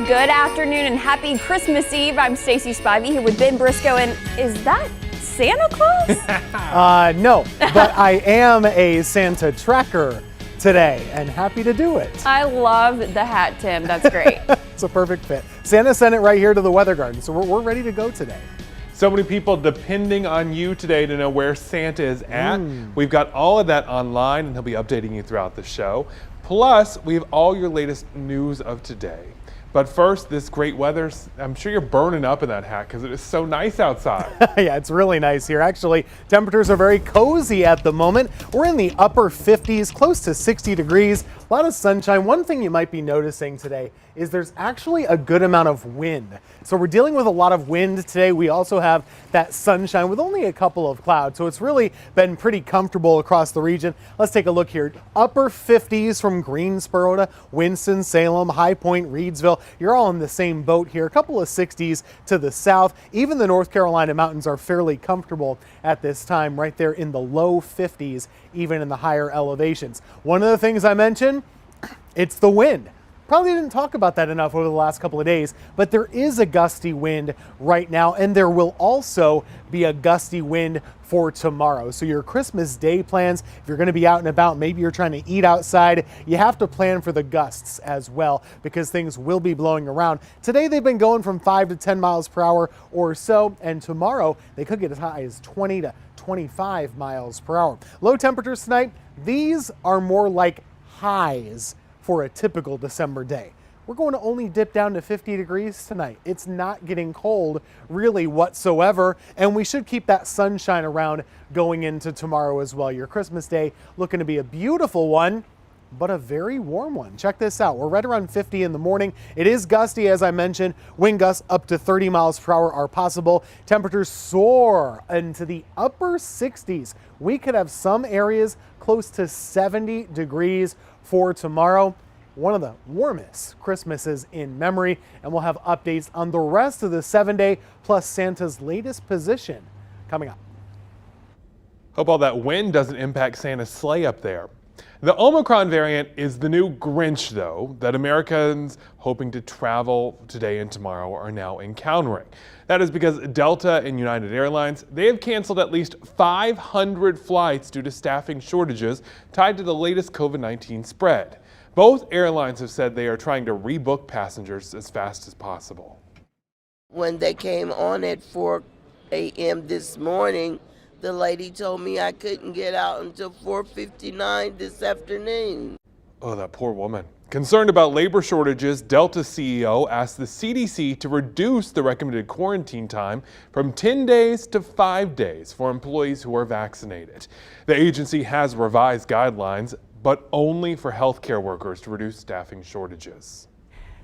Good afternoon and happy Christmas Eve. I'm Stacey Spivey here with Ben Briscoe, and is that Santa Claus? No, but I am a Santa tracker today and happy to do it. I love the hat, Tim. That's great. It's a perfect fit. Santa sent it right here to the Weather Garden, so we're ready to go today. So many people depending on you today to know where Santa is at. We've got all of that online, and he'll be updating you throughout the show. Plus, we have all your latest news of today. But first, this great weather, I'm sure you're burning up in that hat because it is so nice outside. Yeah, it's really nice here. Actually, temperatures are very cozy at the moment. We're in the upper 50s, close to 60 degrees, a lot of sunshine. One thing you might be noticing today is there's actually a good amount of wind. So we're dealing with a lot of wind today. We also have that sunshine with only a couple of clouds. So it's really been pretty comfortable across the region. Let's take a look here. Upper 50s from Greensboro to Winston-Salem, High Point, Reedsville. You're all in the same boat here. A couple of 60s to the south. Even the North Carolina mountains are fairly comfortable at this time, right there in the low 50s, even in the higher elevations. One of the things I mentioned, it's the wind. Probably didn't talk about that enough over the last couple of days, but there is a gusty wind right now, and there will also be a gusty wind for tomorrow. So your Christmas Day plans, if you're going to be out and about, maybe you're trying to eat outside, you have to plan for the gusts as well because things will be blowing around. Today they've been going from 5 to 10 miles per hour or so, and tomorrow they could get as high as 20 to 25 miles per hour. Low temperatures tonight, these are more like highs for a typical December day. We're going to only dip down to 50 degrees tonight. It's not getting cold really whatsoever, and we should keep that sunshine around going into tomorrow as well. Your Christmas Day looking to be a beautiful one, but a very warm one. Check this out. We're right around 50 in the morning. It is gusty, as I mentioned. Wind gusts up to 30 miles per hour are possible. Temperatures soar into the upper 60s. We could have some areas close to 70 degrees for tomorrow. One of the warmest Christmases in memory, and we'll have updates on the rest of the 7-day plus Santa's latest position coming up. Hope all that wind doesn't impact Santa's sleigh up there. The Omicron variant is the new Grinch, though, that Americans hoping to travel today and tomorrow are now encountering. That is because Delta and United Airlines, they have canceled at least 500 flights due to staffing shortages tied to the latest COVID-19 spread. Both airlines have said they are trying to rebook passengers as fast as possible. When they came on at 4 a.m. this morning, the lady told me I couldn't get out until 4:59 this afternoon. Oh, that poor woman. Concerned about labor shortages, Delta CEO asked the CDC to reduce the recommended quarantine time from 10 days to 5 days for employees who are vaccinated. The agency has revised guidelines, but only for healthcare workers to reduce staffing shortages.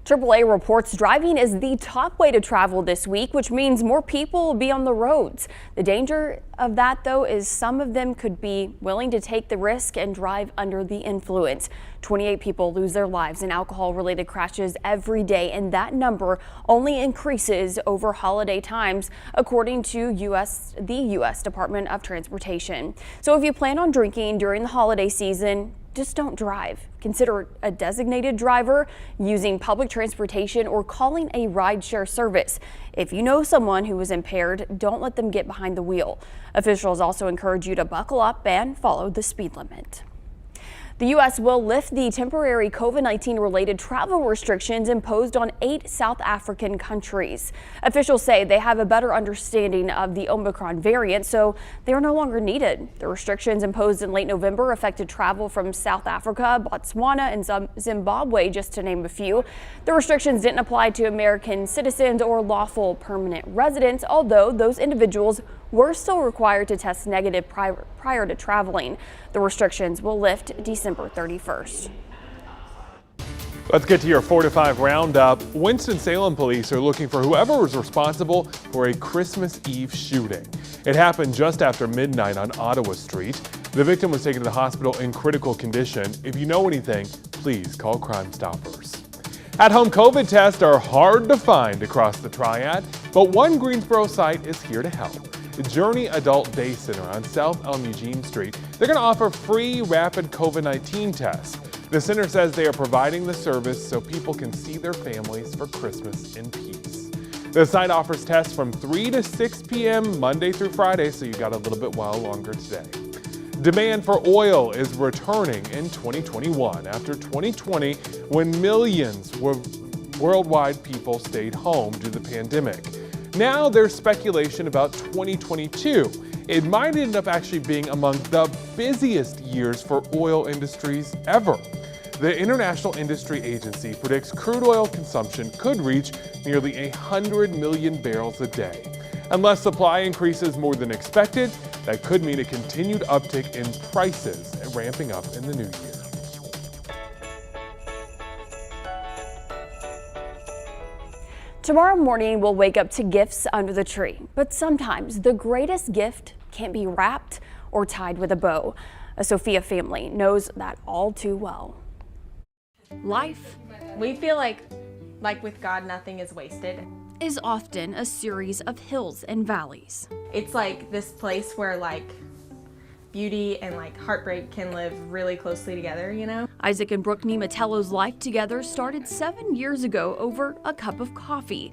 AAA reports driving is the top way to travel this week, which means more people will be on the roads. The danger of that, though, is some of them could be willing to take the risk and drive under the influence. 28 people lose their lives in alcohol-related crashes every day, and that number only increases over holiday times, according to the U.S. Department of Transportation. So if you plan on drinking during the holiday season, just don't drive. Consider a designated driver, using public transportation, or calling a rideshare service. If you know someone who is impaired, don't let them get behind the wheel. Officials also encourage you to buckle up and follow the speed limit. The U.S. will lift the temporary COVID-19 related travel restrictions imposed on 8 South African countries. Officials say they have a better understanding of the Omicron variant, so they are no longer needed. The restrictions imposed in late November affected travel from South Africa, Botswana, and Zimbabwe, just to name a few. The restrictions didn't apply to American citizens or lawful permanent residents, although those individuals were still required to test negative prior to traveling. The restrictions will lift December 31st. Let's get to your 4 to 5 roundup. Winston-Salem police are looking for whoever was responsible for a Christmas Eve shooting. It happened just after midnight on Ottawa Street. The victim was taken to the hospital in critical condition. If you know anything, please call Crime Stoppers. At-home COVID tests are hard to find across the Triad, but one Greensboro site is here to help. The Journey Adult Day Center on South Elm Eugene Street. They're going to offer free rapid COVID-19 tests. The center says they are providing the service so people can see their families for Christmas in peace. The site offers tests from 3 to 6 p.m. Monday through Friday, so you got a little bit while longer today. Demand for oil is returning in 2021 after 2020 when millions of worldwide people stayed home due to the pandemic. Now there's speculation about 2022. It might end up actually being among the busiest years for oil industries ever. The International Industry Agency predicts crude oil consumption could reach nearly 100 million barrels a day. Unless supply increases more than expected, that could mean a continued uptick in prices and ramping up in the new year. Tomorrow morning, we'll wake up to gifts under the tree, but sometimes the greatest gift can't be wrapped or tied with a bow. A Sophia family knows that all too well. Life We feel like with God, nothing is wasted. is often a series of hills and valleys. It's like this place where beauty and heartbreak can live really closely together, you know? Isaac and Brooke Nematello's life together started 7 years ago over a cup of coffee.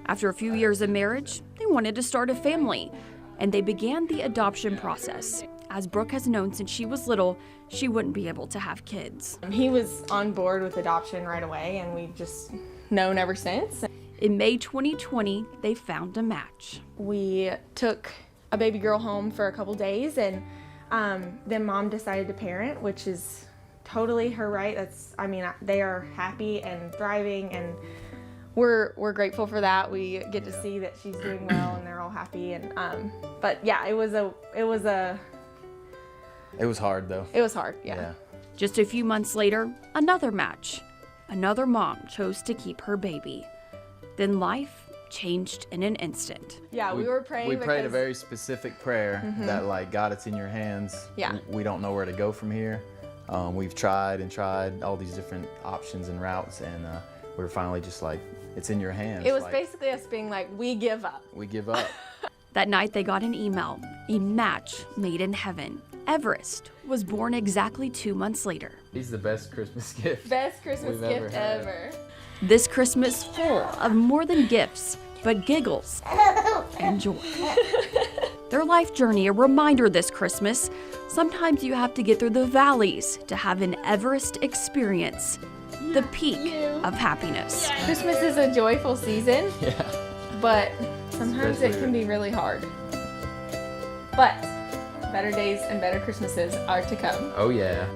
After a few years of marriage, they wanted to start a family, and they began the adoption process. As Brooke has known since she was little, she wouldn't be able to have kids. He was on board with adoption right away, and we've just known ever since. In May 2020, they found a match. We took a baby girl home for a couple days, and then mom decided to parent, which is totally her right. They are happy and thriving, and we're grateful for that. We get to see that she's doing well, and they're all happy. And but yeah, it was hard though. It was hard, yeah. Just a few months later, another match. Another mom chose to keep her baby. Then life changed in an instant. Yeah, we were praying. We prayed a very specific prayer that God, it's in your hands. Yeah. We don't know where to go from here. We've tried and tried all these different options and routes, and we were finally just it's in your hands. It was basically us being we give up. We give up. That night they got an email, a match made in heaven. Everest was born exactly 2 months later. He's the best Christmas gift. Best Christmas we've gift had. ever. This Christmas full of more than gifts, but giggles and joy. Their life journey, a reminder this Christmas. Sometimes you have to get through the valleys to have an Everest experience, the peak of happiness. Christmas is a joyful season, Yeah. but sometimes it can be really hard. But better days and better Christmases are to come. Oh yeah.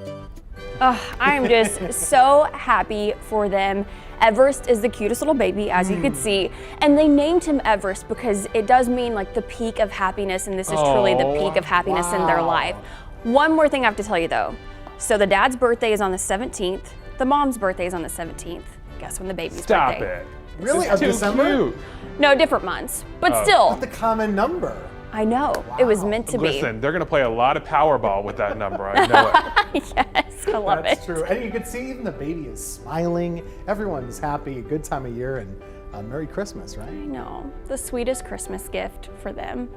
I am just so happy for them. Everest is the cutest little baby, as you could see, and they named him Everest because it does mean the peak of happiness, and this is truly the peak of happiness in their life. One more thing I have to tell you though. So the dad's birthday is on the 17th, the mom's birthday is on the 17th. Guess when the baby's Stop birthday? it. Really? This Of is too December? cute. No, different months, but still, Not the common number. I know, it was meant to Listen, they're going to play a lot of Powerball with that number. I know it. be. Yes, I love That's it. true. And you can see even the baby is smiling. Everyone's happy, a good time of year, and Merry Christmas, right? I know, the sweetest Christmas gift for them.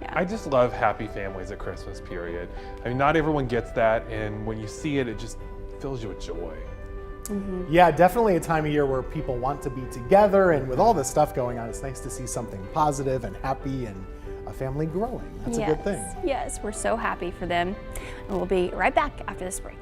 I just love happy families at Christmas, period. I mean, not everyone gets that, and when you see it, it just fills you with joy. Yeah, definitely a time of year where people want to be together, and with all this stuff going on, it's nice to see something positive and happy and a family growing. That's a good thing. Yes, we're so happy for them. And we'll be right back after this break.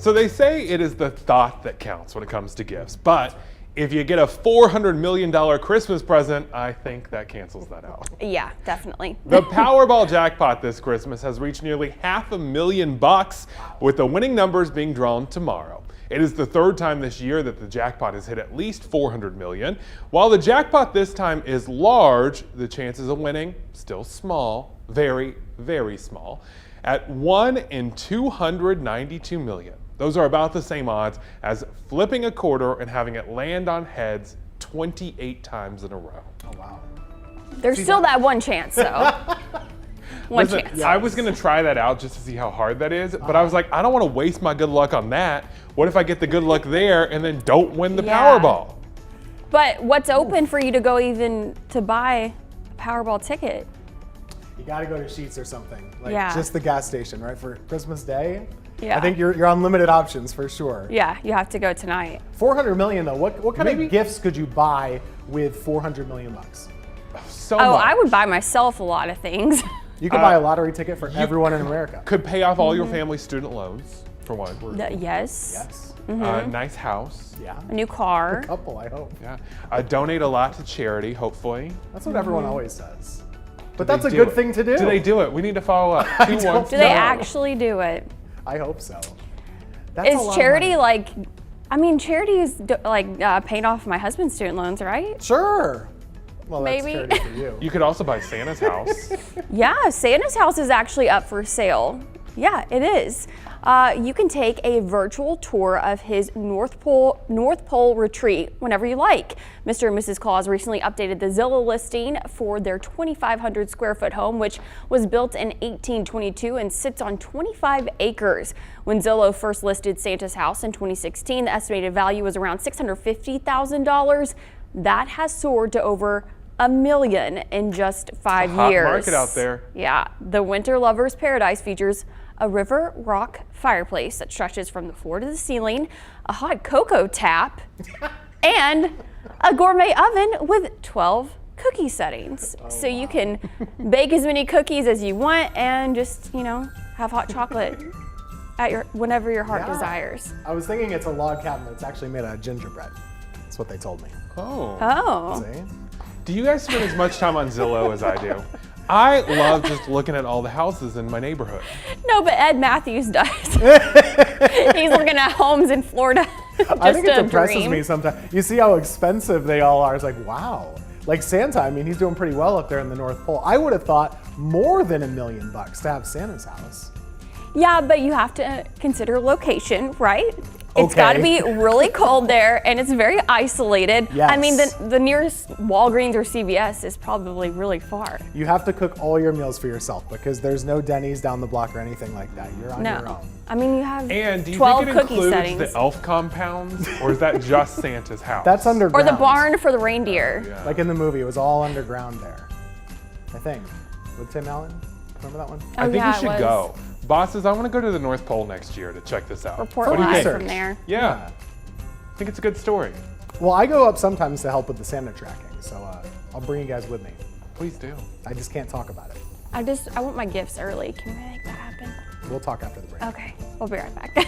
So they say it is the thought that counts when it comes to gifts, but if you get a $400 million Christmas present, I think that cancels that out. Yeah, definitely. The Powerball jackpot this Christmas has reached nearly $500,000, with the winning numbers being drawn tomorrow. It is the third time this year that the jackpot has hit at least $400 million. While the jackpot this time is large, the chances of winning still small, very, very small, at 1 in 292 million. Those are about the same odds as flipping a quarter and having it land on heads 28 times in a row. Oh, wow. There's still that one chance, though. One Listen, chance. I was going to try that out just to see how hard that is, but I was like, I don't want to waste my good luck on that. What if I get the good luck there and then don't win the Yeah. Powerball? But what's open for you to go even to buy a Powerball ticket? You got to go to Sheetz or something. Like Yeah. just the gas station, right? For Christmas Day. Yeah. I think you're on limited options for sure. Yeah, you have to go tonight. 400 million though. What kind Maybe- of gifts could you buy with 400 million bucks? So Oh, much. I would buy myself a lot of things. You could buy a lottery ticket for everyone in America. Could pay off all your family's student loans, for one. Yes. Yes. Nice house. Yeah. A new car. Couple, I hope. Yeah. Donate a lot to charity, hopefully. That's what everyone always says. But Do that's they a do good it? thing to do. Do they do it? We need to follow up. Who don't wants Do to they know? actually do it? I hope so. That's a lot Is of charity money. like, I mean, charity is paying off my husband's student loans, right? Sure. Well, that's Maybe. charity for you. You could also buy Santa's house. Yeah, Santa's house is actually up for sale. Yeah, it is. You can take a virtual tour of his North Pole retreat whenever you like. Mr. and Mrs. Claus recently updated the Zillow listing for their 2,500 square foot home, which was built in 1822 and sits on 25 acres. When Zillow first listed Santa's house in 2016, the estimated value was around $650,000. That has soared to over $1 million in just 5 hot years. market out there. Yeah, the Winter Lover's Paradise features a river rock fireplace that stretches from the floor to the ceiling, a hot cocoa tap, and a gourmet oven with 12 cookie settings. So you can bake as many cookies as you want and just, have hot chocolate at whenever your heart Yeah. desires. I was thinking it's a log cabin that's actually made out of gingerbread. That's what they told me. Oh. Oh. See? Do you guys spend as much time on Zillow as I do? I love just looking at all the houses in my neighborhood. No, but Ed Matthews does. He's looking at homes in Florida. I think it a depresses dream. me sometimes. You see how expensive they all are. It's like, wow. Like Santa, I mean, he's doing pretty well up there in the North Pole. I would have thought more than $1 million to have Santa's house. Yeah, but you have to consider location, right? It's got to Okay. be really cold there, and it's very isolated. I mean, Yes. the nearest Walgreens or CVS is probably really far. You have to cook all your meals for yourself because there's no Denny's down the block or anything like that. You're on your No. own. I mean, you have And do you 12 think it cookie includes settings. the elf compounds, or is that just Santa's house? That's Or underground. the barn for the reindeer. Yeah. Like in the movie, it was all underground there. I think. With Tim Allen? Remember that one? I think yeah, we it should was. go. Bosses, I want to go to the North Pole next year to check this out. Report What do you live think? from there. Yeah. I think it's a good story. Well, I go up sometimes to help with the Santa tracking, so I'll bring you guys with me. Please do. I just can't talk about it. I want my gifts early. Can we make that happen? We'll talk after the break. Okay, we'll be right back.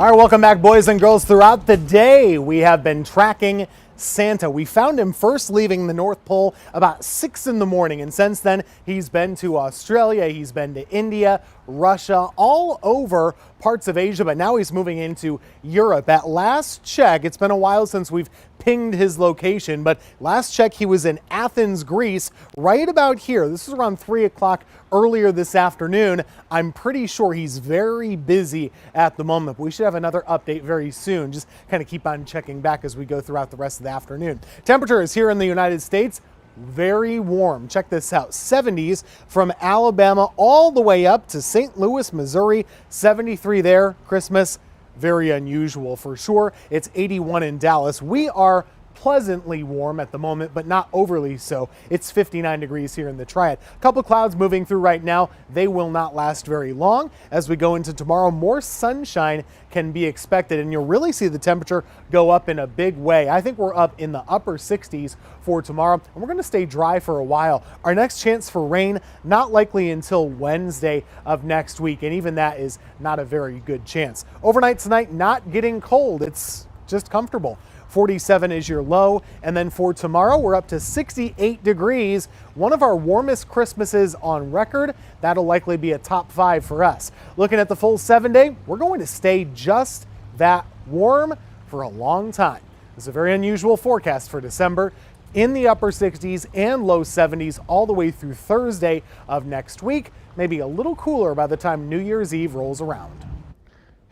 All right, welcome back, boys and girls. Throughout the day, we have been tracking Santa. We found him first leaving the North Pole about 6 in the morning, and since then, he's been to Australia, he's been to India, Russia, all over parts of Asia, but now he's moving into Europe. At last check, it's been a while since we've pinged his location, but last check, he was in Athens, Greece, right about here. This is around 3 o'clock earlier this afternoon. I'm pretty sure he's very busy at the moment. We should have another update very soon. Just kind of keep on checking back as we go throughout the rest of the afternoon. Temperature is here in the United States very warm. Check this out. 70s from Alabama all the way up to St. Louis, Missouri. 73 there. Christmas, very unusual for sure. It's 81 in Dallas. We are pleasantly warm at the moment, but not overly so. It's 59 degrees here in the Triad. A couple clouds moving through right now. They will not last very long. As we go into tomorrow, more sunshine can be expected, and you'll really see the temperature go up in a big way. I think we're up in the upper 60s for tomorrow, and we're going to stay dry for a while. Our next chance for rain, not likely until Wednesday of next week, and even that is not a very good chance. Overnight tonight, not getting cold. It's just comfortable. 47 is your low, and then for tomorrow we're up to 68 degrees, one of our warmest Christmases on record. That'll likely be a top 5 for us. Looking at the full 7-day, we're going to stay just that warm for a long time. It's a very unusual forecast for December, in the upper 60s and low 70s all the way through Thursday of next week, maybe a little cooler by the time New Year's Eve rolls around.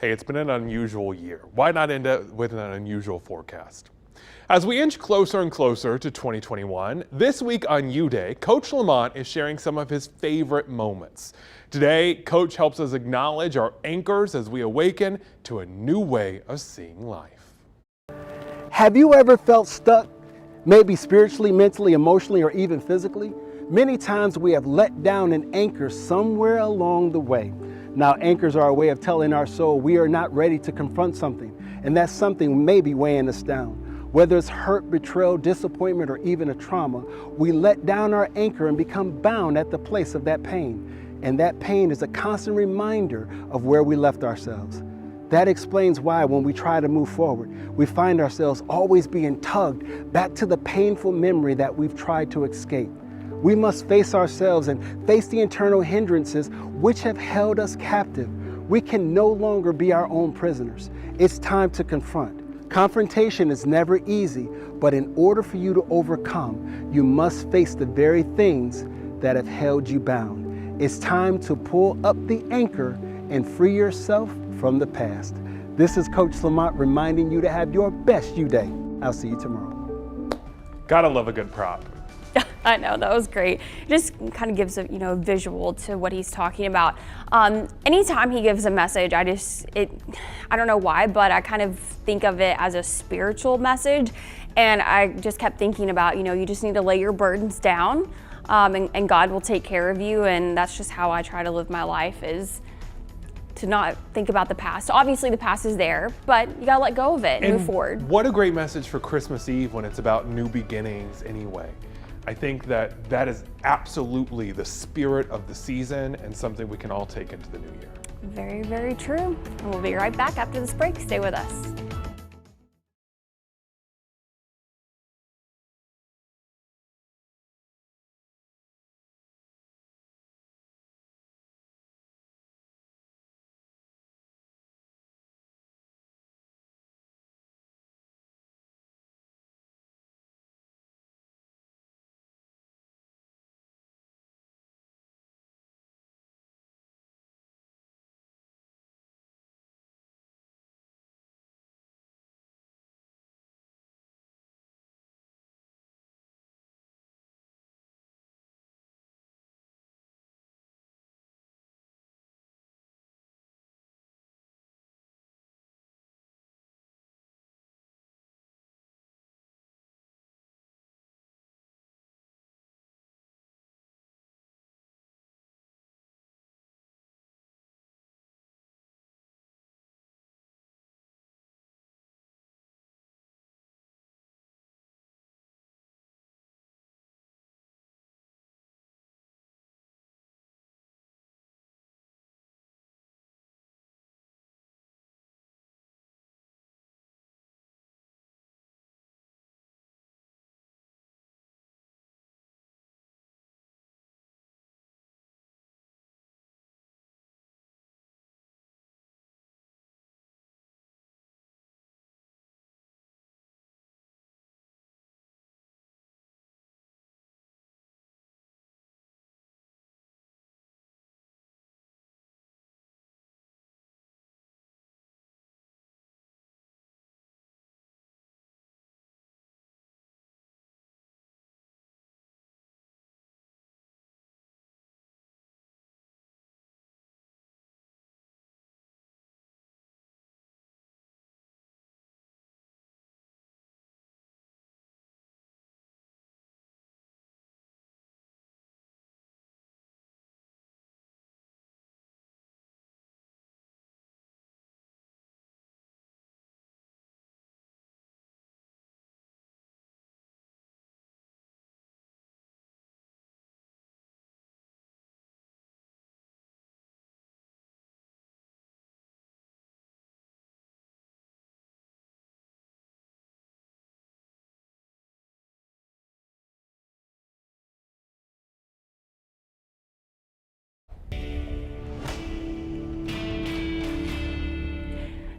Hey, it's been an unusual year. Why not end up with an unusual forecast? As we inch closer and closer to 2021, this week on U Day, Coach Lamont is sharing some of his favorite moments. Today, Coach helps us acknowledge our anchors as we awaken to a new way of seeing life. Have you ever felt stuck? Maybe spiritually, mentally, emotionally, or even physically? Many times we have let down an anchor somewhere along the way. Now, anchors are a way of telling our soul we are not ready to confront something, and that something may be weighing us down. Whether it's hurt, betrayal, disappointment, or even a trauma, we let down our anchor and become bound at the place of that pain. And that pain is a constant reminder of where we left ourselves. That explains why when we try to move forward, we find ourselves always being tugged back to the painful memory that we've tried to escape. We must face ourselves and face the internal hindrances which have held us captive. We can no longer be our own prisoners. It's time to confront. Confrontation is never easy, but in order for you to overcome, you must face the very things that have held you bound. It's time to pull up the anchor and free yourself from the past. This is Coach Lamont reminding you to have your best U Day. I'll see you tomorrow. Gotta love a good prop. I know, that was great. It just kind of gives a visual to what he's talking about. Anytime he gives a message, I don't know why, but I kind of think of it as a spiritual message. And I just kept thinking about, you just need to lay your burdens down, and God will take care of you. And that's just how I try to live my life, is to not think about the past. Obviously the past is there, but you gotta let go of it and move forward. What a great message for Christmas Eve when it's about new beginnings anyway. I think that is absolutely the spirit of the season and something we can all take into the new year. Very, very true. And we'll be right back after this break. Stay with us.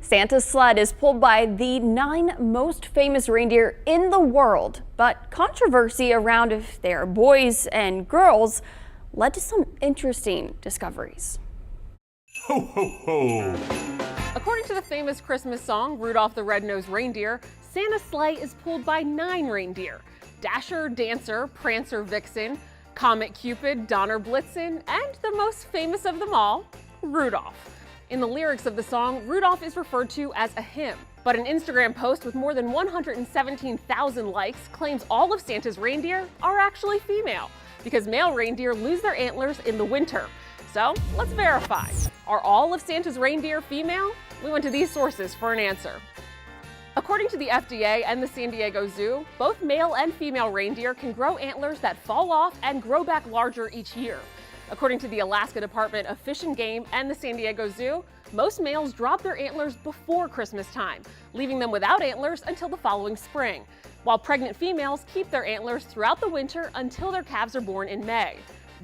Santa's sled is pulled by the 9 most famous reindeer in the world, but controversy around if they are boys and girls led to some interesting discoveries. Ho, ho, ho! According to the famous Christmas song, Rudolph the Red-Nosed Reindeer, Santa's sleigh is pulled by 9 reindeer: Dasher, Dancer, Prancer, Vixen, Comet, Cupid, Donner, Blitzen, and the most famous of them all, Rudolph. In the lyrics of the song, Rudolph is referred to as a him, but an Instagram post with more than 117,000 likes claims all of Santa's reindeer are actually female, because male reindeer lose their antlers in the winter. So let's verify. Are all of Santa's reindeer female? We went to these sources for an answer. According to the FDA and the San Diego Zoo, both male and female reindeer can grow antlers that fall off and grow back larger each year. According to the Alaska Department of Fish and Game and the San Diego Zoo, most males drop their antlers before Christmas time, leaving them without antlers until the following spring, while pregnant females keep their antlers throughout the winter until their calves are born in May.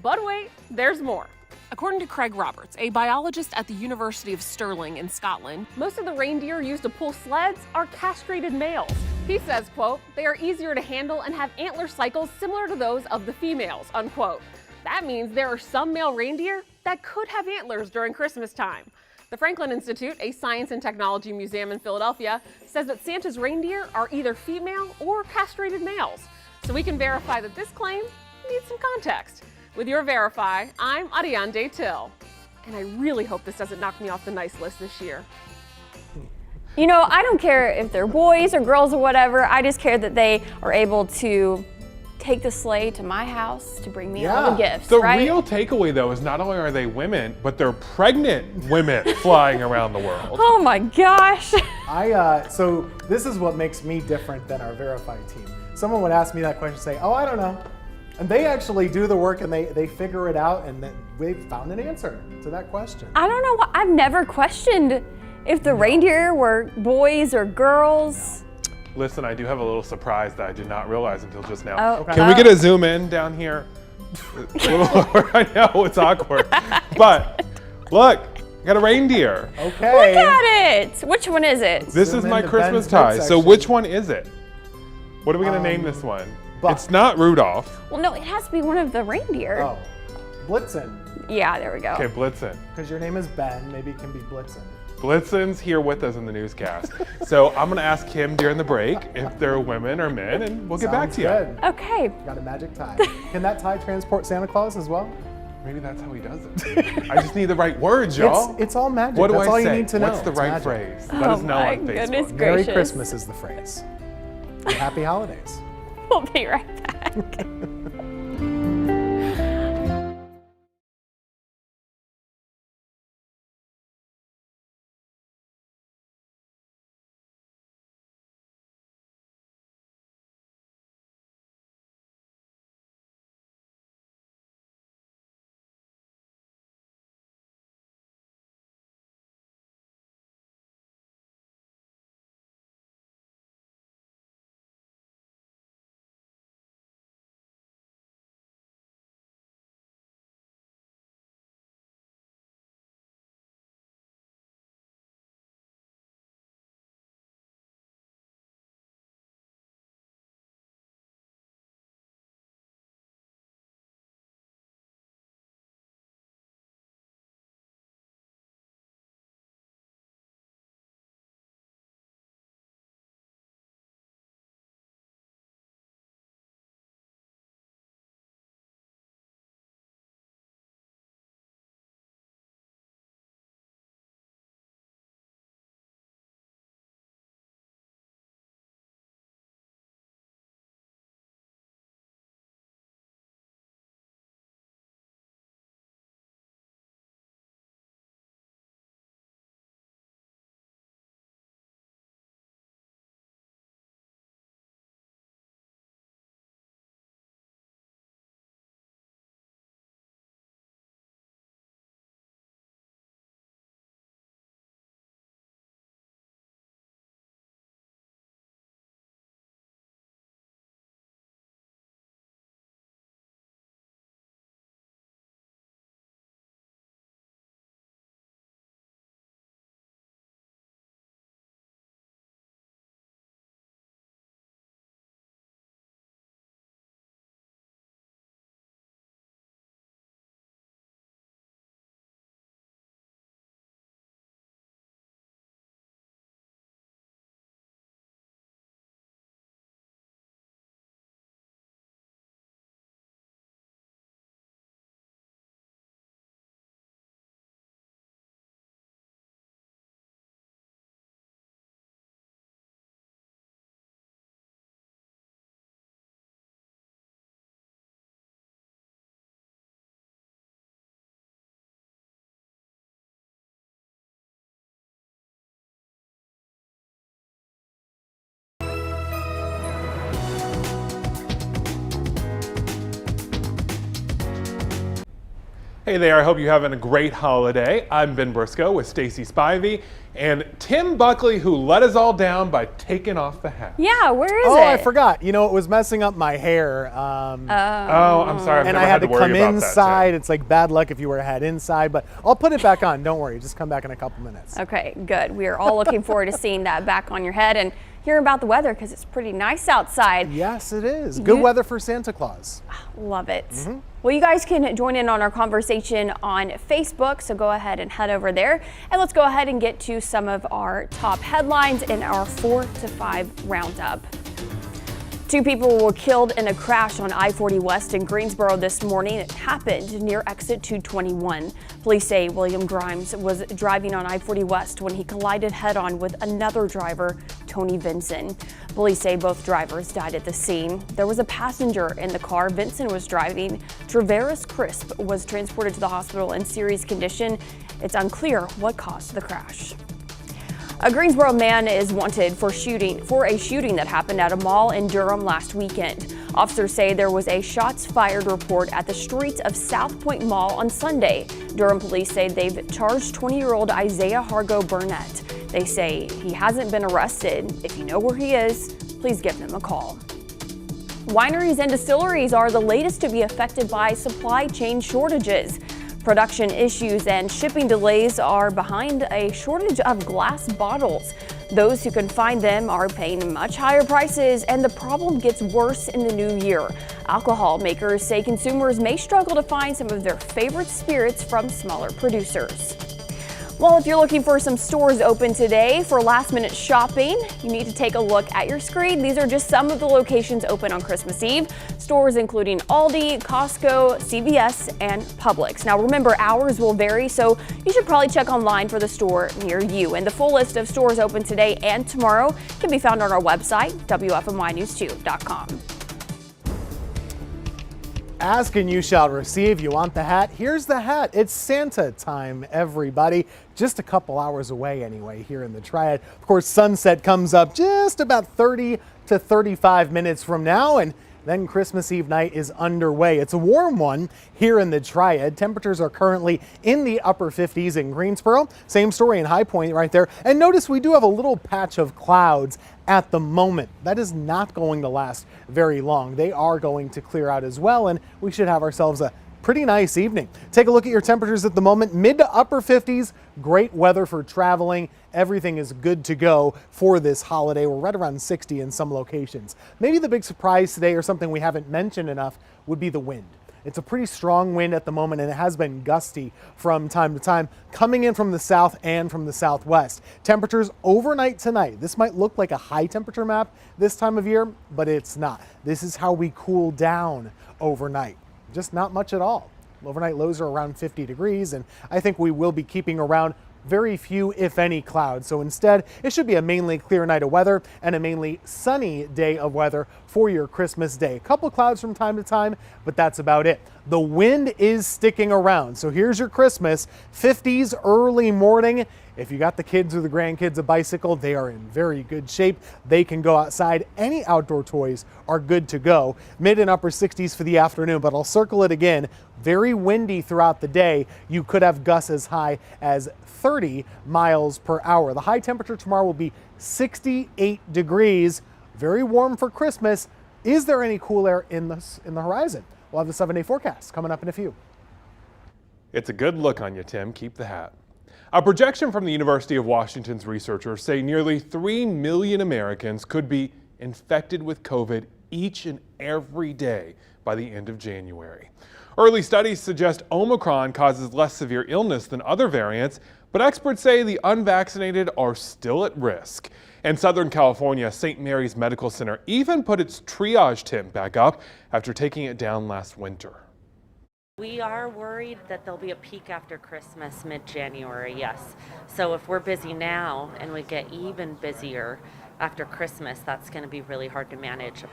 But wait, there's more. According to Craig Roberts, a biologist at the University of Stirling in Scotland, most of the reindeer used to pull sleds are castrated males. He says, quote, "They are easier to handle and have antler cycles similar to those of the females," unquote. That means there are some male reindeer that could have antlers during Christmas time. The Franklin Institute, a science and technology museum in Philadelphia, says that Santa's reindeer are either female or castrated males. So we can verify that this claim needs some context. With your Verify, I'm Ariane Till. And I really hope this doesn't knock me off the nice list this year. You know, I don't care if they're boys or girls or whatever. I just care that they are able to take the sleigh to my house to bring me all the gifts, The right? real takeaway, though, is not only are they women, but they're pregnant women flying around the world. Oh my gosh. So this is what makes me different than our Verify team. Someone would ask me that question, say, "Oh, I don't know." And they actually do the work and they figure it out, and then we've found an answer to that question. I don't know. I've never questioned if the reindeer were boys or girls. Listen, I do have a little surprise that I did not realize until just now. Oh, Okay. Can we get a zoom in down here? A little lower. I know, it's awkward. But look, I got a reindeer. Okay. Look at it. Which one is it? This Zoom is my into Christmas Ben's tie. bed So section. which one is it? What are we gonna name this one? Buck. It's not Rudolph. Well, no, it has to be one of the reindeer. Oh, Blitzen. Yeah, there we go. Okay, Blitzen. Because your name is Ben, maybe it can be Blitzen. Blitzen's here with us in the newscast. So I'm gonna ask him during the break if they're women or men, and we'll get back to you. Good. Okay. Got a magic tie. Can that tie transport Santa Claus as well? Maybe that's how he does it. I just need the right words, y'all. It's all magic. What do That's I all say? you need to know. What's the It's right magic. phrase? Let us know my on Facebook. goodness Merry gracious. Christmas is the phrase. And happy holidays. We'll be right back. Hey there, I hope you're having a great holiday. I'm Ben Briscoe with Stacy Spivey and Tim Buckley, who let us all down by taking off the hat. Yeah, where is it? Oh, I forgot. You know, it was messing up my hair. Oh, I'm sorry. I've and never I had to worry come about inside. That, it's like bad luck if you wear a hat inside, but I'll put it back on. Don't worry. Just come back in a couple minutes. Okay, good. We are all looking forward to seeing that back on your head and hearing about the weather because it's pretty nice outside. Yes, it is. Good weather for Santa Claus. Love it. Well, you guys can join in on our conversation on Facebook, so go ahead and head over there. And let's go ahead and get to some of our top headlines in our 4 to 5 roundup. 2 people were killed in a crash on I-40 West in Greensboro this morning. It happened near exit 221. Police say William Grimes was driving on I-40 West when he collided head-on with another driver, Tony Vinson. Police say both drivers died at the scene. There was a passenger in the car Vinson was driving. Travaris Crisp was transported to the hospital in serious condition. It's unclear what caused the crash. A Greensboro man is wanted for a shooting that happened at a mall in Durham last weekend. Officers say there was a shots fired report at the streets of South Point Mall on Sunday. Durham police say they've charged 20-year-old Isaiah Hargo Burnett. They say he hasn't been arrested. If you know where he is, please give them a call. Wineries and distilleries are the latest to be affected by supply chain shortages. Production issues and shipping delays are behind a shortage of glass bottles. Those who can find them are paying much higher prices, and the problem gets worse in the new year. Alcohol makers say consumers may struggle to find some of their favorite spirits from smaller producers. Well, if you're looking for some stores open today for last-minute shopping, you need to take a look at your screen. These are just some of the locations open on Christmas Eve. Stores including Aldi, Costco, CVS, and Publix. Now remember, hours will vary, so you should probably check online for the store near you. And the full list of stores open today and tomorrow can be found on our website, WFMYnews2.com. Ask and you shall receive. You want the hat? Here's the hat. It's Santa time, everybody. Just a couple hours away anyway here in the Triad. Of course, sunset comes up just about 30 to 35 minutes from now, and then Christmas Eve night is underway. It's a warm one here in the Triad. Temperatures are currently in the upper 50s in Greensboro. Same story in High Point right there. And notice we do have a little patch of clouds at the moment. That is not going to last very long. They are going to clear out as well, and we should have ourselves a pretty nice evening. Take a look at your temperatures at the moment. Mid to upper 50s. Great weather for traveling. Everything is good to go for this holiday. We're right around 60 in some locations. Maybe the big surprise today, or something we haven't mentioned enough, would be the wind. It's a pretty strong wind at the moment, and it has been gusty from time to time, coming in from the south and from the southwest. Temperatures overnight tonight. This might look like a high temperature map this time of year, but it's not. This is how we cool down overnight. Just not much at all. Overnight lows are around 50 degrees, and I think we will be keeping around very few, if any, clouds. So instead, it should be a mainly clear night of weather and a mainly sunny day of weather for your Christmas day. A couple clouds from time to time, but that's about it. The wind is sticking around. So here's your Christmas. 50s early morning. If you got the kids or the grandkids a bicycle, they are in very good shape. They can go outside. Any outdoor toys are good to go. Mid and upper 60s for the afternoon, but I'll circle it again. Very windy throughout the day. You could have gusts as high as 30 miles per hour. The high temperature tomorrow will be 68 degrees. Very warm for Christmas. Is there any cool air in the horizon? We'll have the 7-day forecast coming up in a few. It's a good look on you, Tim. Keep the hat. A projection from the University of Washington's researchers say nearly 3 million Americans could be infected with COVID each and every day by the end of January. Early studies suggest Omicron causes less severe illness than other variants, but experts say the unvaccinated are still at risk. In Southern California, St. Mary's Medical Center even put its triage tent back up after taking it down last winter. We are worried that there'll be a peak after Christmas, mid-January, yes. So if we're busy now and we get even busier after Christmas, that's going to be really hard to manage.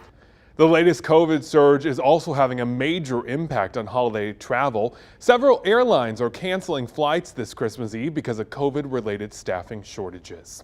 The latest COVID surge is also having a major impact on holiday travel. Several airlines are canceling flights this Christmas Eve because of COVID-related staffing shortages.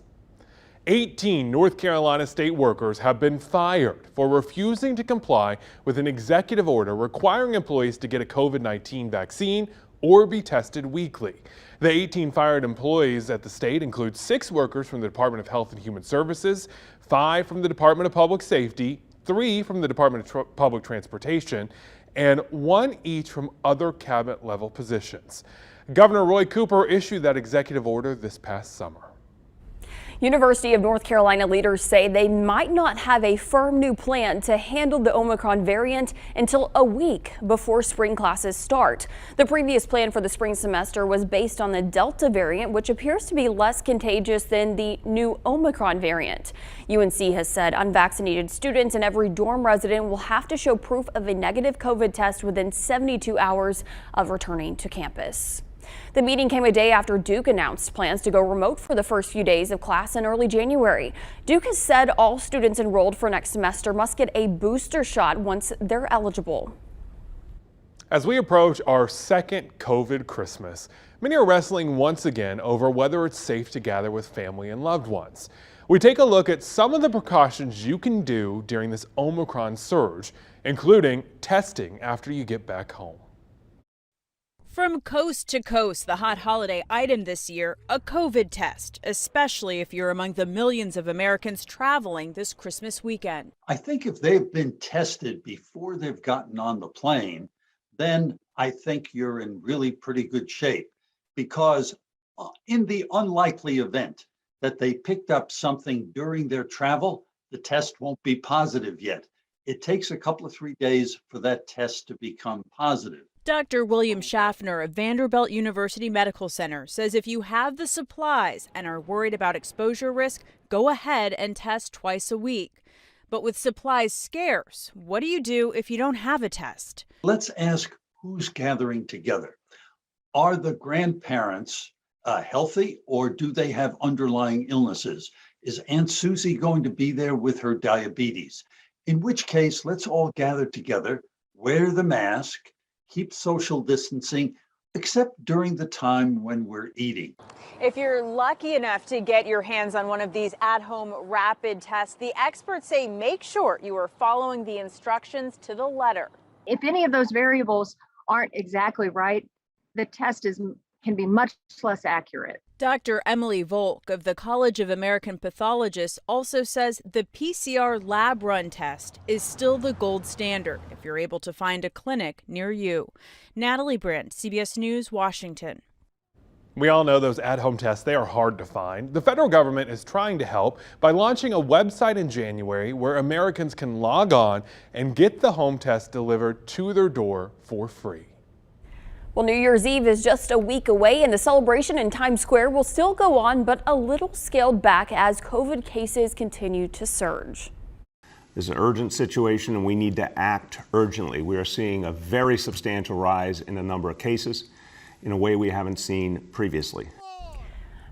18 North Carolina state workers have been fired for refusing to comply with an executive order requiring employees to get a COVID-19 vaccine or be tested weekly. The 18 fired employees at the state include 6 workers from the Department of Health and Human Services, 5 from the Department of Public Safety, 3 from the Department of Public Transportation, and 1 each from other cabinet level positions. Governor Roy Cooper issued that executive order this past summer. University of North Carolina leaders say they might not have a firm new plan to handle the Omicron variant until a week before spring classes start. The previous plan for the spring semester was based on the Delta variant, which appears to be less contagious than the new Omicron variant. UNC has said unvaccinated students and every dorm resident will have to show proof of a negative COVID test within 72 hours of returning to campus. The meeting came a day after Duke announced plans to go remote for the first few days of class in early January. Duke has said all students enrolled for next semester must get a booster shot once they're eligible. As we approach our second COVID Christmas, many are wrestling once again over whether it's safe to gather with family and loved ones. We take a look at some of the precautions you can do during this Omicron surge, including testing after you get back home. From coast to coast, the hot holiday item this year, a COVID test, especially if you're among the millions of Americans traveling this Christmas weekend. I think if they've been tested before they've gotten on the plane, then I think you're in really pretty good shape, because in the unlikely event that they picked up something during their travel, the test won't be positive yet. It takes a couple of 3 days for that test to become positive. Dr. William Schaffner of Vanderbilt University Medical Center says if you have the supplies and are worried about exposure risk, go ahead and test twice a week. But with supplies scarce, what do you do if you don't have a test? Let's ask who's gathering together. Are the grandparents healthy, or do they have underlying illnesses? Is Aunt Susie going to be there with her diabetes? In which case, let's all gather together, wear the mask, keep social distancing, except during the time when we're eating. If you're lucky enough to get your hands on one of these at-home rapid tests, the experts say make sure you are following the instructions to the letter. If any of those variables aren't exactly right, the test can be much less accurate. Dr. Emily Volk of the College of American Pathologists also says the PCR lab run test is still the gold standard if you're able to find a clinic near you. Natalie Brandt, CBS News, Washington. We all know those at-home tests, they are hard to find. The federal government is trying to help by launching a website in January where Americans can log on and get the home test delivered to their door for free. Well, New Year's Eve is just a week away and the celebration in Times Square will still go on, but a little scaled back as COVID cases continue to surge. This is an urgent situation and we need to act urgently. We are seeing a very substantial rise in the number of cases in a way we haven't seen previously.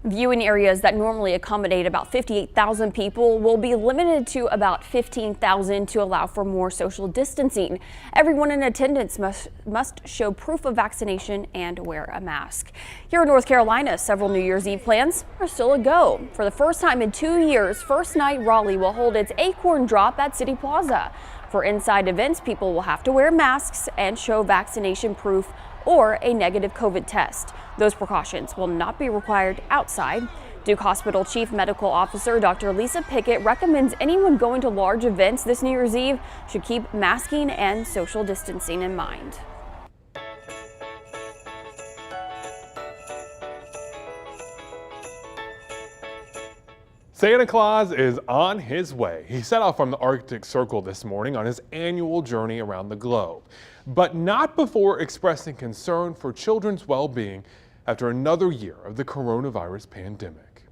Viewing areas that normally accommodate about 58,000 people will be limited to about 15,000 to allow for more social distancing. Everyone in attendance must show proof of vaccination and wear a mask. Here in North Carolina, several New Year's Eve plans are still a go. For the first time in 2 years, First Night Raleigh will hold its Acorn Drop at City Plaza. For inside events, people will have to wear masks and show vaccination proof or a negative COVID test. Those precautions will not be required outside. Duke Hospital Chief Medical Officer Dr. Lisa Pickett recommends anyone going to large events this New Year's Eve should keep masking and social distancing in mind. Santa Claus is on his way. He set off from the Arctic Circle this morning on his annual journey around the globe, but not before expressing concern for children's well-being after another year of the coronavirus pandemic.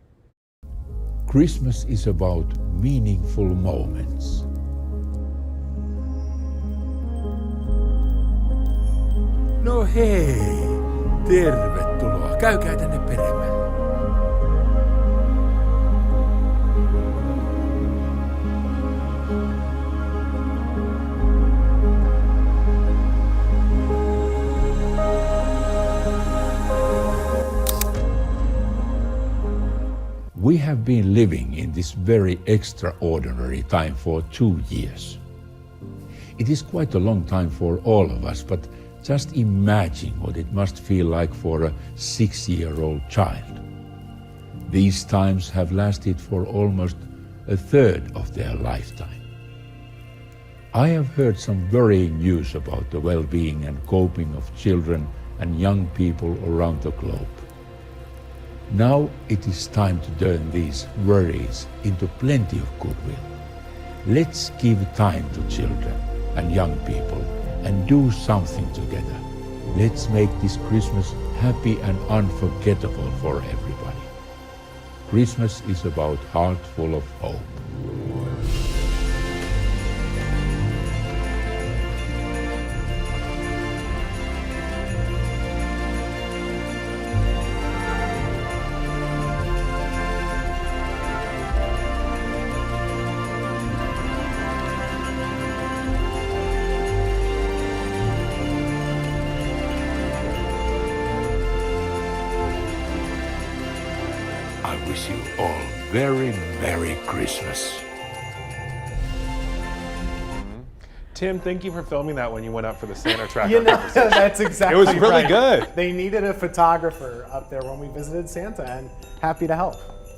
Christmas is about meaningful moments. No hei, tervetuloa. Käykää tänne peremmälle. We have been living in this very extraordinary time for 2 years. It is quite a long time for all of us, but Just imagine what it must feel like for a 6-year-old child. These times have lasted for almost a third of their lifetime. I have heard some worrying news about the well-being and coping of children and young people around the globe. Now it is time to turn these worries into plenty of goodwill. Let's give time to children and young people and do something together. Let's make this Christmas happy and unforgettable for everybody. Christmas is about heart full of hope. I wish you all very Merry Christmas. Tim, thank you for filming that when you went up for the Santa tracker. You know, conversation. that's exactly It was really right. good. They needed a photographer up there when we visited Santa, and happy to help.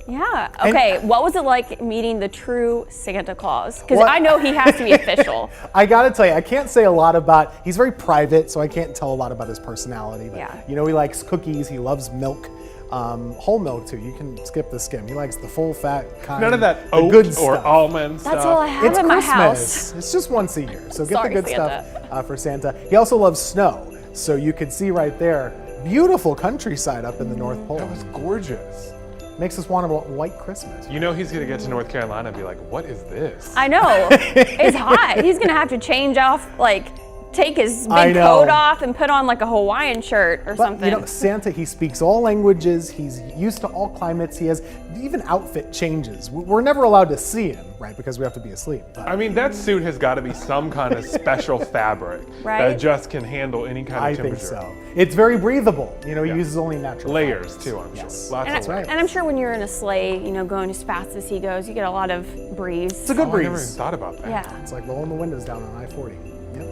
Yeah. Okay. What was it like meeting the true Santa Claus? Because Well- I know he has to be official. I gotta tell you, I can't say a lot about, he's very private, so I can't tell a lot about his personality. But, Yeah. you know, he likes cookies, he loves milk, whole milk too. You can skip the skim. He likes the full fat kind. None of that the oat good or stuff. almond stuff. That's all I have It's in my Christmas. house. It's just once a year, so get Sorry, the good Santa. stuff for Santa. He also loves snow, so you can see right there, beautiful countryside up in the North Pole. That was gorgeous. Makes us want a white Christmas. You know he's gonna get to North Carolina and be like, what is this? I know. It's hot. He's gonna have to change off, like, take his I big know. coat off and put on like a Hawaiian shirt or But something. you know, Santa, he speaks all languages. He's used to all climates. He has even outfit changes. We're never allowed to see him, right? Because we have to be asleep. But I mean, that suit has got to be some kind of special fabric Right? that just can handle any kind of I temperature. think so. It's very breathable. You know, he Yeah. uses only natural Layers fibers. too, I'm Yes. sure. Lots and, of layers. and I'm sure when you're in a sleigh, you know, going as fast as he goes, you get a lot of breeze. It's a good Oh, I breeze. never even thought about that. Yeah. It's like rolling the windows down on I-40. Yep.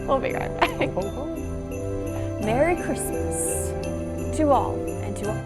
We'll be right back. Ho, ho. Merry Christmas to all and to all.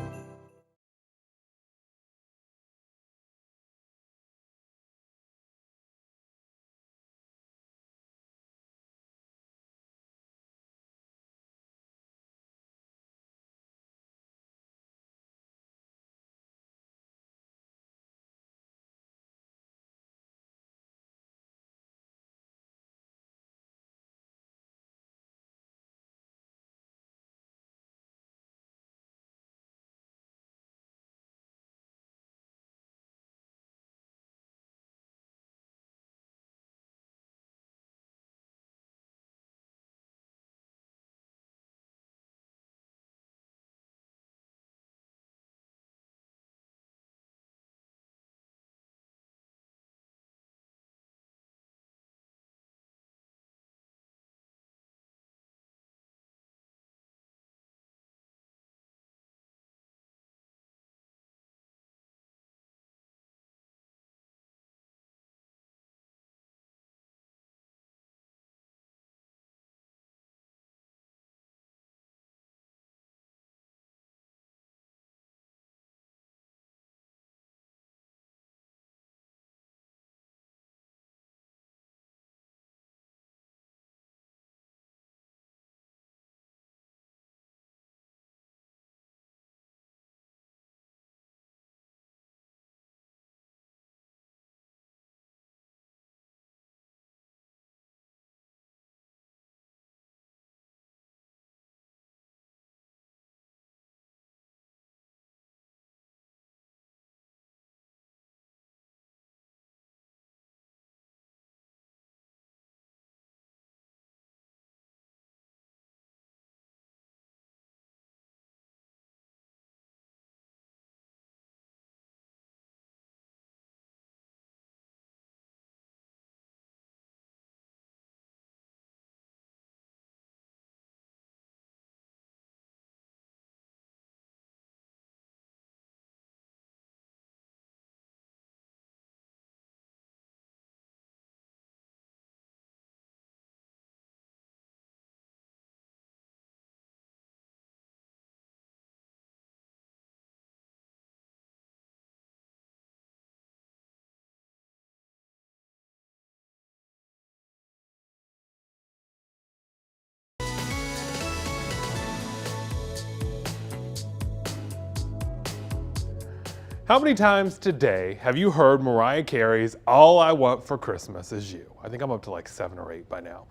How many times today have you heard Mariah Carey's All I Want for Christmas Is You? I think I'm up to like 7 or 8 by now.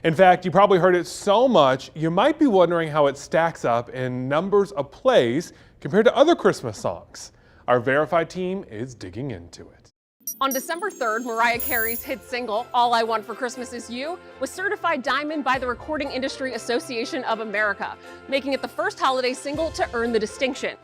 In fact, you probably heard it so much, you might be wondering how it stacks up in numbers of plays compared to other Christmas songs. Our Verified team is digging into it. On December 3rd, Mariah Carey's hit single, All I Want for Christmas Is You, was certified diamond by the Recording Industry Association of America, making it the first holiday single to earn the distinction.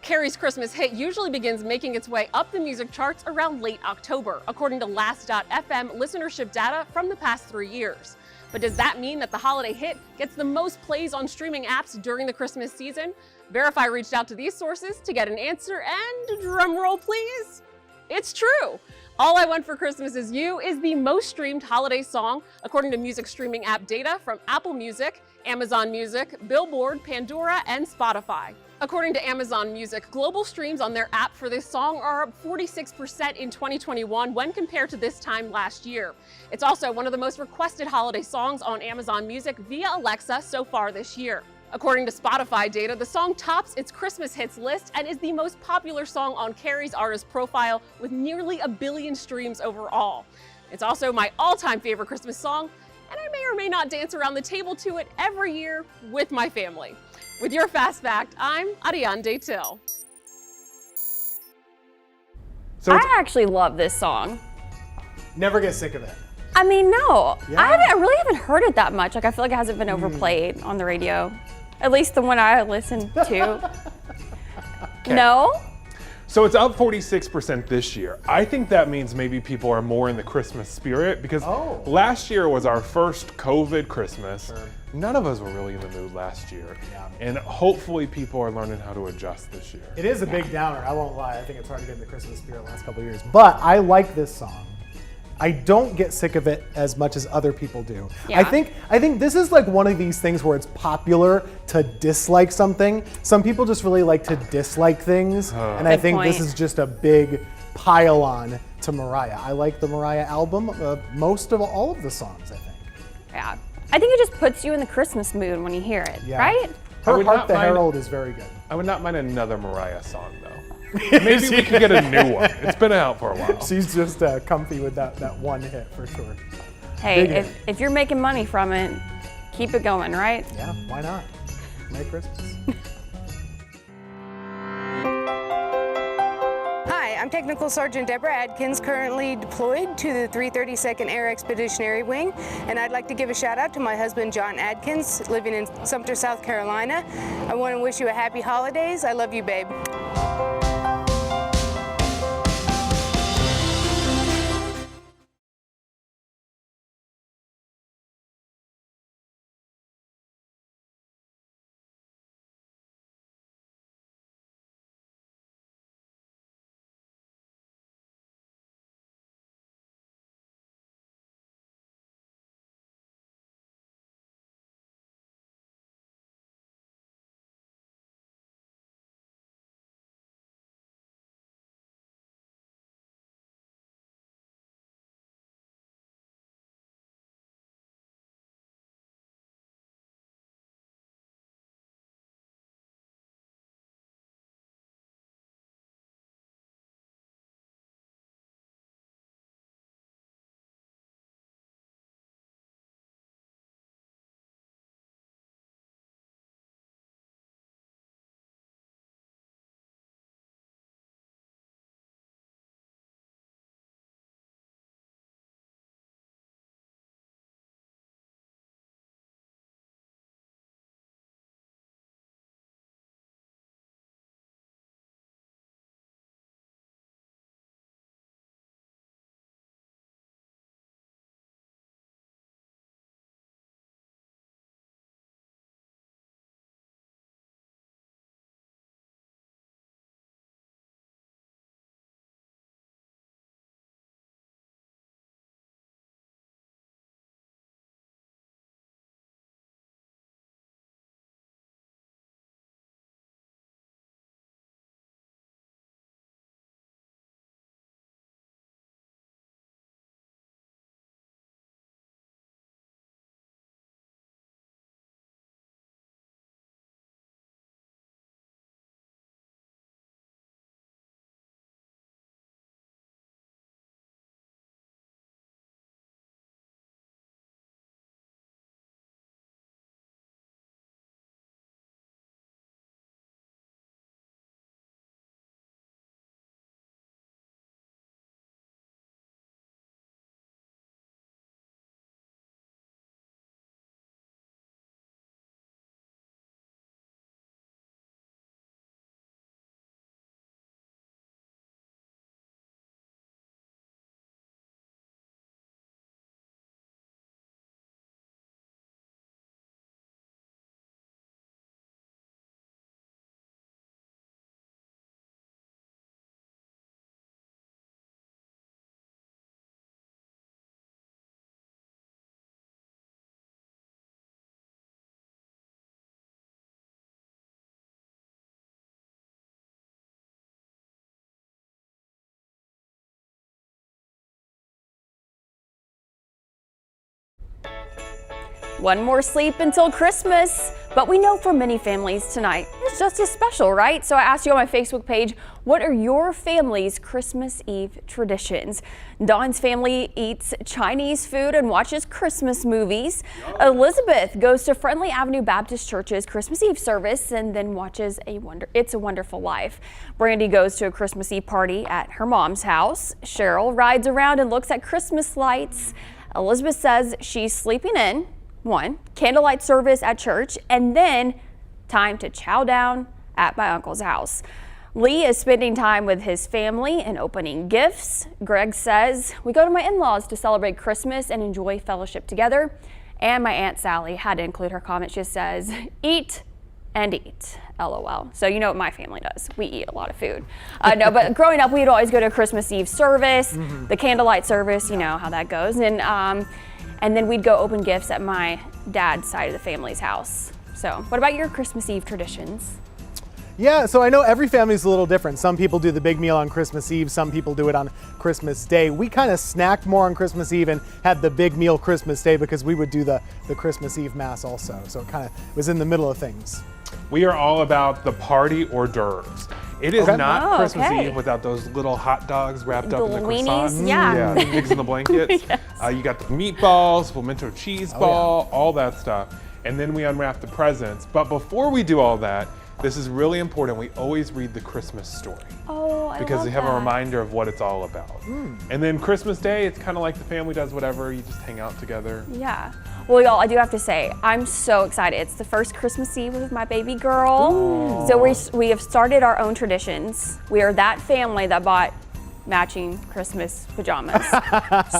Carey's Christmas hit usually begins making its way up the music charts around late October, according to Last.fm listenership data from the past 3 years. But does that mean that the holiday hit gets the most plays on streaming apps during the Christmas season? Verify reached out to these sources to get an answer, and drum roll please, it's true. All I Want for Christmas Is You is the most streamed holiday song according to music streaming app data from Apple Music, Amazon Music, Billboard, Pandora, and Spotify. According to Amazon Music, global streams on their app for this song are up 46% in 2021 when compared to this time last year. It's also one of the most requested holiday songs on Amazon Music via Alexa so far this year. According to Spotify data, the song tops its Christmas hits list and is the most popular song on Carey's artist profile with nearly 1 billion streams overall. It's also my all-time favorite Christmas song, and I may or may not dance around the table to it every year with my family. With your Fast Fact, I'm Ariane Till. So I actually love this song. Never get sick of it. I mean, no, Yeah. I really haven't heard it that much. Like, I feel like it hasn't been overplayed on the radio. At least the one I listened to. No? So it's up 46% this year. I think that means maybe people are more in the Christmas spirit because last year was our first COVID Christmas. Sure. None of us were really in the mood last year. Yeah. And hopefully people are learning how to adjust this year. It is a big downer, I won't lie. I think it's hard to get in the Christmas spirit the last couple of years. But I like this song. I don't get sick of it as much as other people do. Yeah. I think this is like one of these things where it's popular to dislike something. Some people just really like to dislike things, and I Good think point. this is just a big pile on to Mariah. I like the Mariah album, most of all of the songs, I think. Yeah. I think it just puts you in the Christmas mood when you hear it, Yeah. right? I Her would Hark not the mind- Herald is very good. I would not mind another Mariah song though. Maybe we could get a new one. It's been out for a while. She's just comfy with that one hit for sure. Hey, Big hit. if you're making money from it, keep it going, right? Yeah, why not? Merry Christmas. Hi, I'm Technical Sergeant Deborah Adkins, currently deployed to the 332nd Air Expeditionary Wing, and I'd like to give a shout out to my husband John Adkins, living in Sumter, South Carolina. I want to wish you a happy holidays. I love you, babe. one more sleep until Christmas. But we know for many families tonight, it's just as special, right? So I asked you on my Facebook page, what are your family's Christmas Eve traditions? Dawn's family eats Chinese food and watches Christmas movies. Elizabeth goes to Friendly Avenue Baptist Church's Christmas Eve service and then watches It's a Wonderful Life. Brandy goes to a Christmas Eve party at her mom's house. Cheryl rides around and looks at Christmas lights. Elizabeth says she's sleeping in, candlelight service at church, and then time to chow down at my uncle's house. Lee is spending time with his family and opening gifts. Greg says, we go to my in-laws to celebrate Christmas and enjoy fellowship together. And my Aunt Sally had to include her comment. She says, eat and eat, LOL. So you know what my family does. We eat a lot of food. No, but growing up, we'd always go to a Christmas Eve service, the candlelight service, you know how that goes. And then we'd go open gifts at my dad's side of the family's house. So what about your Christmas Eve traditions? Yeah, so I know every family's a little different. Some people do the big meal on Christmas Eve, some people do it on Christmas Day. We kind of snacked more on Christmas Eve and had the big meal Christmas Day because we would do the Christmas Eve Mass also. So it kind of was in the middle of things. We are all about the party hors d'oeuvres. It is not Christmas Eve without those little hot dogs wrapped up in the croissants. Yeah. The pigs in the blankets. Yes. You got the meatballs, pimento cheese ball, all that stuff. And then we unwrap the presents. But before we do all that, this is really important. We always read the Christmas story. Oh, I because love we have that. a reminder of what it's all about. And then Christmas Day, it's kind of like the family does whatever. You just hang out together. Yeah. Well, y'all, I do have to say, I'm so excited. It's the first Christmas Eve with my baby girl. Ooh. So we have started our own traditions. We are that family that bought matching Christmas pajamas.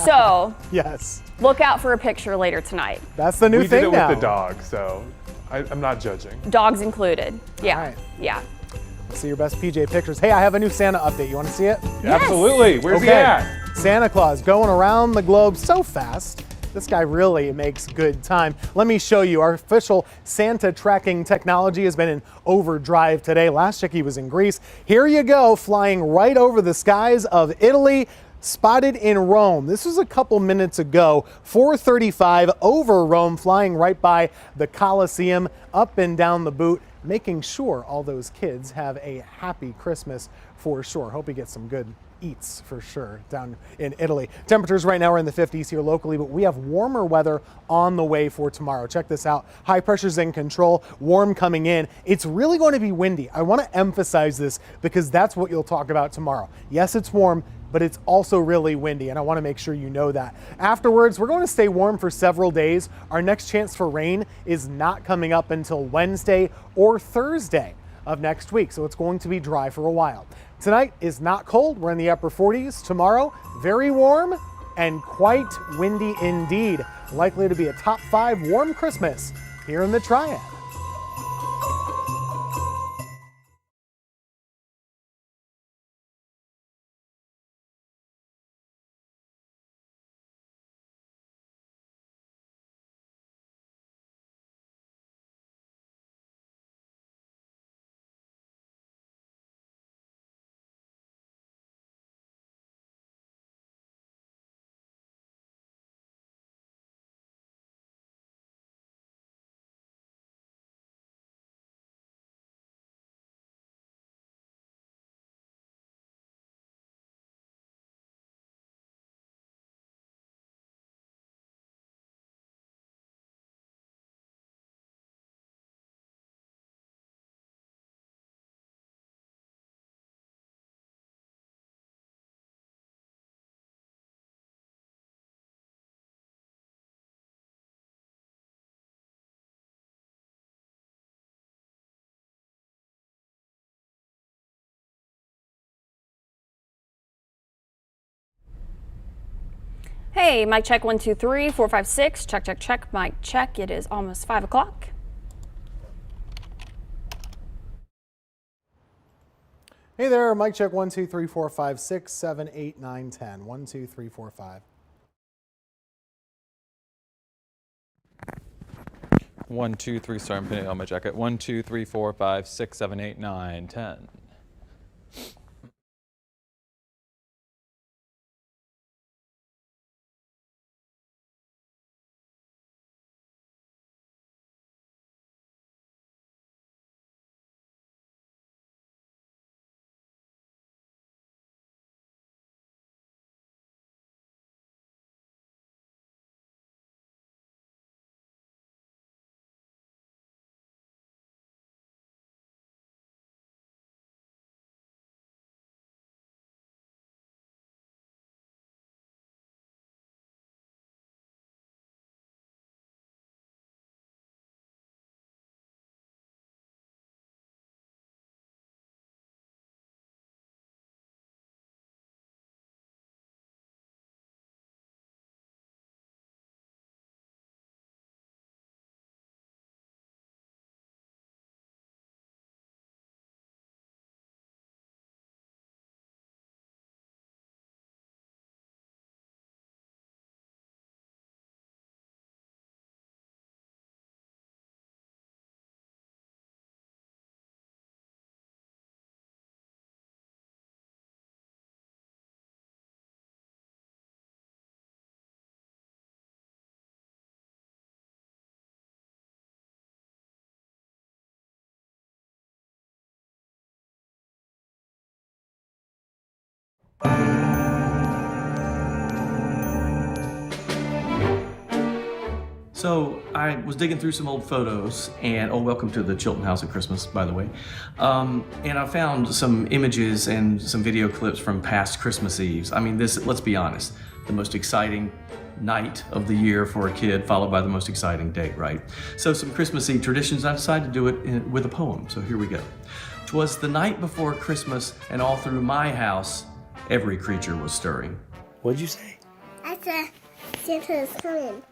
So yes, look out for a picture later tonight. That's the new we thing did it now. with the dog, so I'm not judging. Dogs included. Yeah. All right. Yeah. See your best PJ pictures. Hey, I have a new Santa update. You want to see it? Yes. Absolutely. Where's he at? Santa Claus going around the globe so fast. This guy really makes good time. Let me show you. Our official Santa tracking technology has been in overdrive today. Last check he was in Greece. Here you go, flying right over the skies of Italy. Spotted in Rome. This was a couple minutes ago. 4:35 over Rome, flying right by the Colosseum, up and down the boot, making sure all those kids have a happy Christmas for sure. Hope you get some good eats for sure down in Italy. Temperatures right now are in the 50s here locally, but we have warmer weather on the way for tomorrow. Check this out. High pressure's in control, warm coming in. It's really going to be windy. I want to emphasize this because that's what you'll talk about tomorrow. Yes, it's warm, but it's also really windy, and I want to make sure you know that. Afterwards, we're going to stay warm for several days. Our next chance for rain is not coming up until Wednesday or Thursday of next week, so it's going to be dry for a while. Tonight is not cold. We're in the upper 40s. Tomorrow, very warm and quite windy indeed. Likely to be a top 5 warm Christmas here in the Triad. Hey, mic check 1, 2, 3, 4, 5, 6. Check, check, check. Mic check. It is almost 5 o'clock. Hey there, mic check 1, 2, 3, 4, 5, 6, 7, 8, 9, 10. 1, 2, 3, 4, 5. 1, 2, 3. Sorry, I'm putting it on my jacket. 1, 2, 3, 4, 5, 6, 7, 8, 9, 10. So I was digging through some old photos, and welcome to the Chilton House at Christmas, by the way. And I found some images and some video clips from past Christmas Eves. I mean, let's be honest, the most exciting night of the year for a kid, followed by the most exciting date, right? So some Christmas Eve traditions, I decided to do it with a poem, so here we go. 'Twas the night before Christmas, and all through my house, every creature was stirring. What'd you say? I said Santa's coming.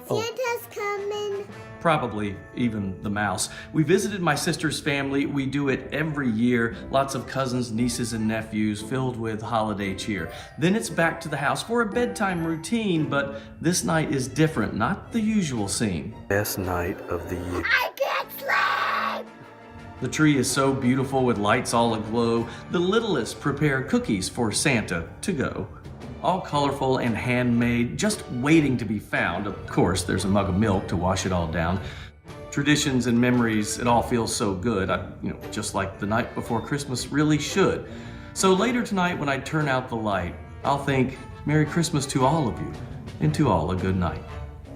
Santa's coming. Probably even the mouse. We visited my sister's family. We do it every year. Lots of cousins, nieces, and nephews filled with holiday cheer. Then it's back to the house for a bedtime routine, but this night is different, not the usual scene. Best night of the year. I can't sleep! The tree is so beautiful with lights all aglow. The littlest prepare cookies for Santa to go. All colorful and handmade, just waiting to be found. Of course, there's a mug of milk to wash it all down. Traditions and memories, it all feels so good. Just like the night before Christmas really should. So later tonight when I turn out the light, I'll think, Merry Christmas to all of you, and to all a good night.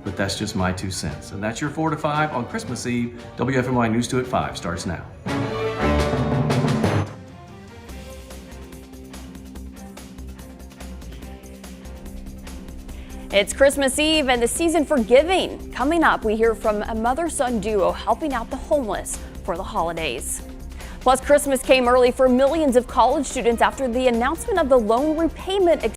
But that's just my 2 cents. And that's your 4 to 5 on Christmas Eve. WFMY News 2 at 5 starts now. It's Christmas Eve and the season for giving. Coming up, we hear from a mother-son duo helping out the homeless for the holidays. Plus, Christmas came early for millions of college students after the announcement of the loan repayment